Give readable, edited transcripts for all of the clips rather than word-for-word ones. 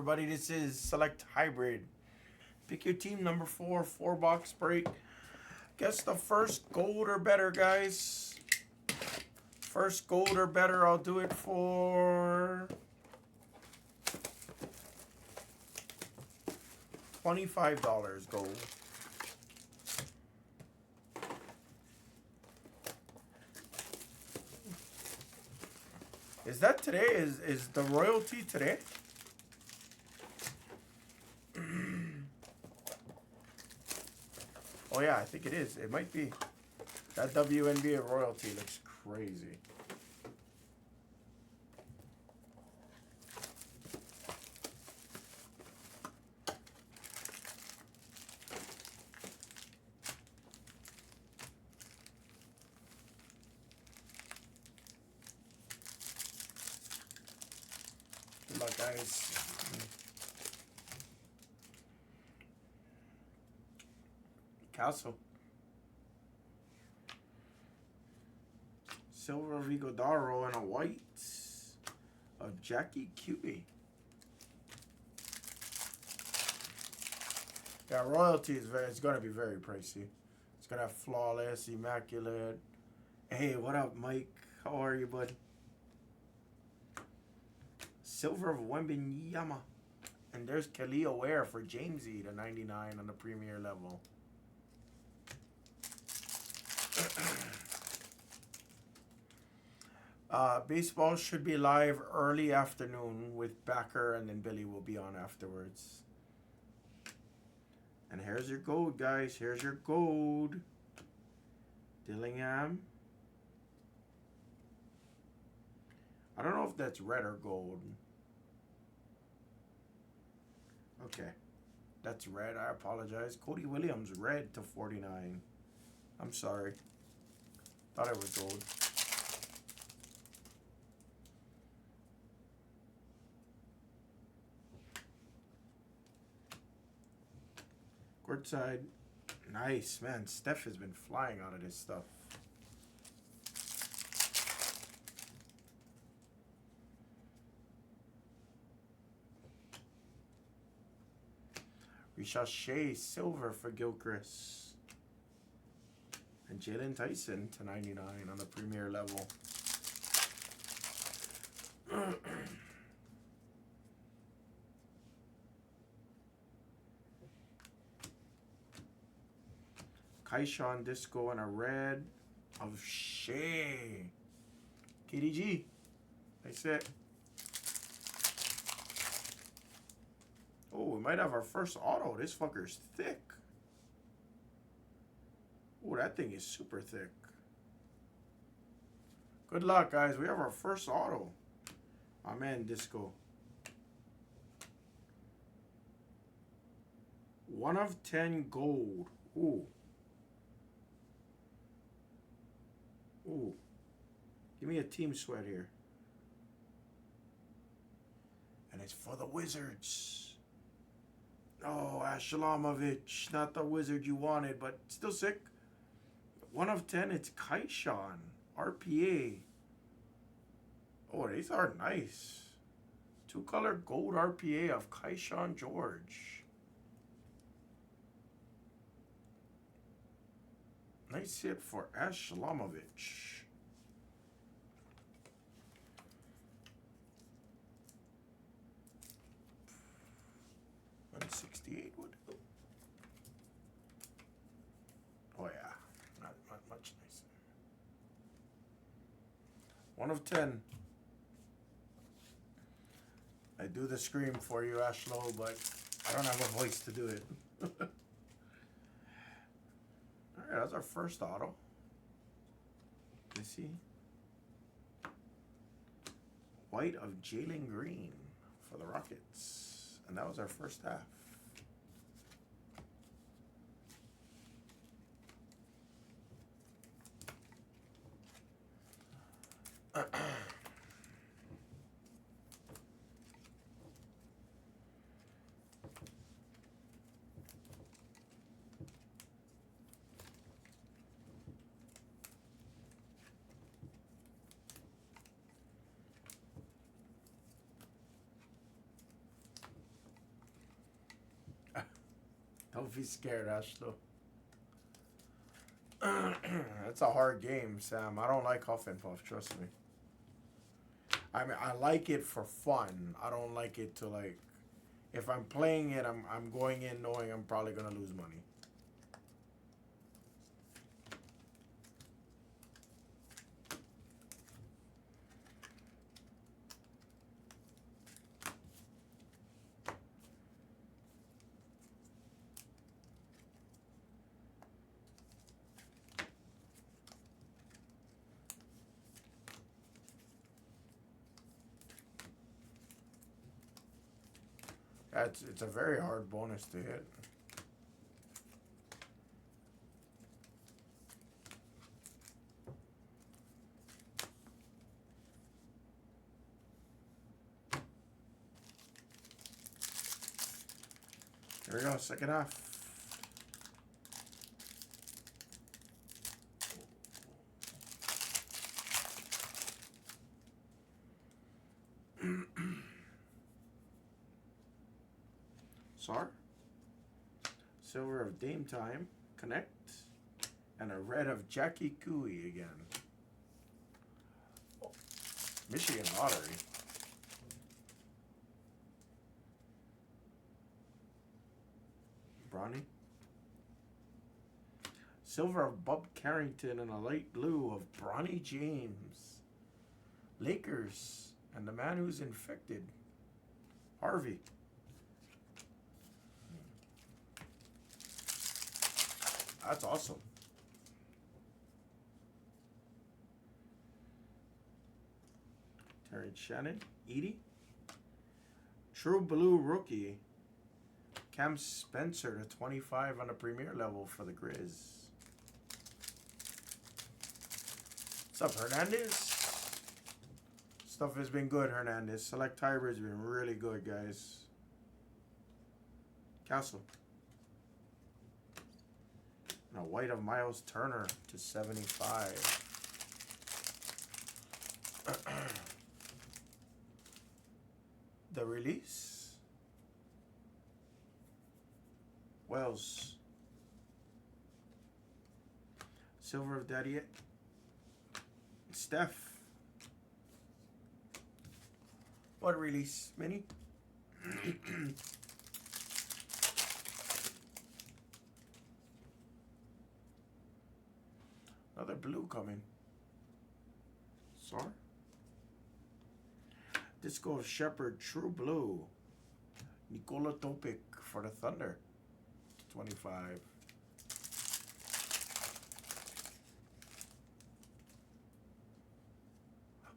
everybody. This is Select Hybrid. Pick your team number 4, 4-box break. Guess the first gold or better, guys. First gold or better, I'll do it for $25 gold. Is that today? Is the royalty today? Oh yeah, I think it is. It might be. That WNBA royalty looks crazy. Good luck, guys. Castle. Silver Vigodaro and a white of Jackie QB. Yeah, royalty is it's gonna be very pricey. It's gonna have flawless, immaculate. Hey, what up, Mike? How are you, bud? Silver of Wembenyama. And there's Kalia Ware for Jamesy to 99 on the premier level. Baseball should be live early afternoon with Backer, and then Billy will be on afterwards. And here's your gold, guys. Here's your gold. Dillingham. I don't know if that's red or gold. Okay. That's red. I apologize. Cody Williams, red to 49. I'm sorry. Thought it was gold. Court side. Nice, man. Steph has been flying out of this stuff. Richard silver for Gilchrist. And Jalen Tyson to 99 on the premier level. Kaishan Disco and a red of Shea. KDG. That's it. Oh, we might have our first auto. This fucker's thick. Oh, that thing is super thick. Good luck, guys. We have our first auto. My man, Disco. 1 of 10 gold. Ooh. Ooh. Give me a team sweat here. And it's for the Wizards. Oh, Ashalamovich. Not the wizard you wanted, but still sick. 1 of 10, it's Kaishan. RPA. Oh, these are nice. 2-color gold RPA of Kaishan George. Nice hit for Ashalamovich. $168 would do. Oh yeah, not much nicer. 1 of 10. I do the scream for you, Ashlow, but I don't have a voice to do it. Alright, that's our first auto. Let's see. White of Jalen Green for the Rockets. And that was our first half. Don't be scared, Ashlo. It's a hard game, Sam. I don't like Huff and Puff, trust me. I mean, I like it for fun. I don't like it to, like, if I'm playing it, I'm going in knowing I'm probably going to lose money. It's a very hard bonus to hit. Here we go, second half. Sar. Silver of Dame Time. Connect. And a red of Jackie Cooey again. Oh, Michigan Lottery. Bronny. Silver of Bub Carrington and a light blue of Bronny James. Lakers. And the man who's infected. Harvey. That's awesome. Terry Shannon. Edie. True Blue Rookie. Cam Spencer to 25 on the premier level for the Grizz. What's up, Hernandez? Stuff has been good, Hernandez. Select hybrid's been really good, guys. Castle. And a white of Miles Turner to 75. The release. Wells. Silver of Daddy. Steph. What release? Mini? Another blue coming. Sar. Disco Shepherd True Blue. Nikola Topic for the Thunder. 25.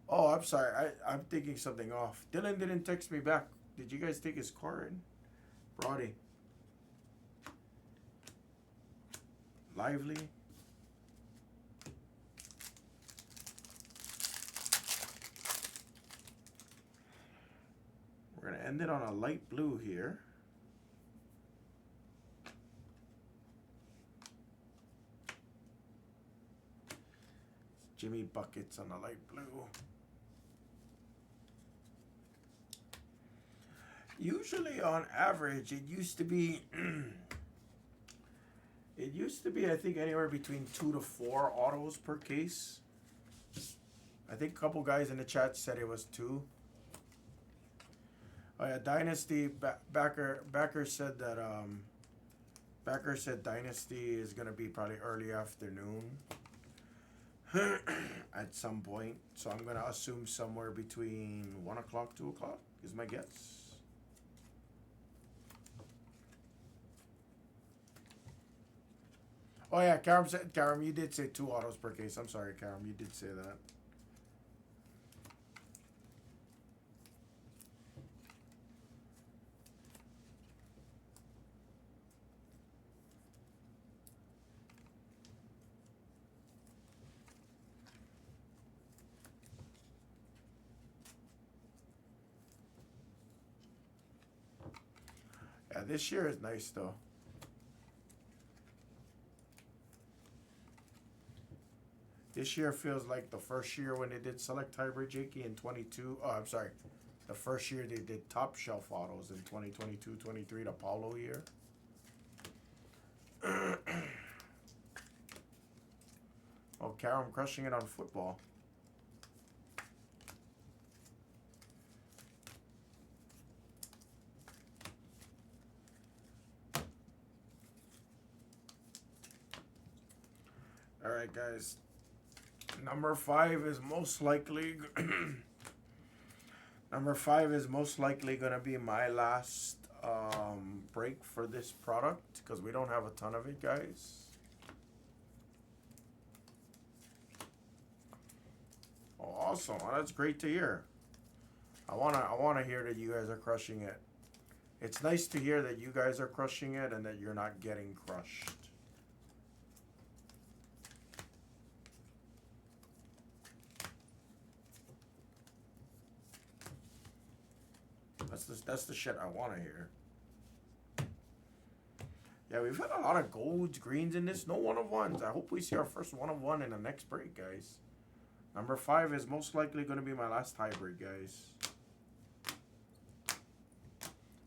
Oh, I'm sorry. I'm thinking something off. Dylan didn't text me back. Did you guys take his card in? Brody. Lively. We're going to end it on a light blue here. Jimmy Buckets on a light blue. Usually on average, it used to be, I think, anywhere between 2 to 4 autos per case. I think a couple guys in the chat said it was 2. Oh yeah, Dynasty Backer said that Backer said Dynasty is gonna be probably early afternoon at some point. So I'm gonna assume somewhere between 1 o'clock, 2 o'clock is my guess. Oh yeah, Karam, you did say 2 autos per case. I'm sorry, Karam, you did say that. Yeah, this year is nice though. This year feels like the first year when they did Select Hybrid Jakey in 22. Oh, I'm sorry. The first year they did Top Shelf Autos in 2022-23, the Paulo year. Okay, I'm crushing it on football. All right, guys. Number 5 is most likely. Number 5 is most likely gonna be my last break for this product because we don't have a ton of it, guys. Oh, awesome! Well, that's great to hear. I wanna hear that you guys are crushing it. It's nice to hear that you guys are crushing it and that you're not getting crushed. That's the shit I want to hear. Yeah, we've had a lot of golds, greens in this. No one of ones. I hope we see our first one of one in the next break, guys. Number 5 is most likely going to be my last hybrid, guys.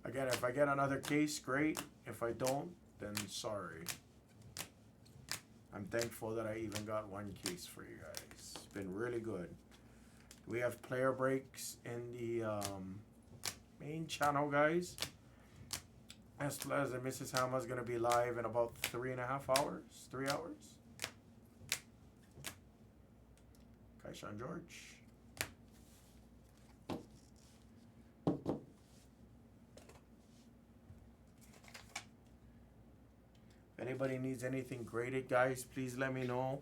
Again, if I get another case, great. If I don't, then sorry. I'm thankful that I even got one case for you guys. It's been really good. We have player breaks in the main channel, guys. As Blez and Mrs. Hammer is going to be live in about 3.5 hours. 3 hours. Sean George. If anybody needs anything graded, guys, please let me know.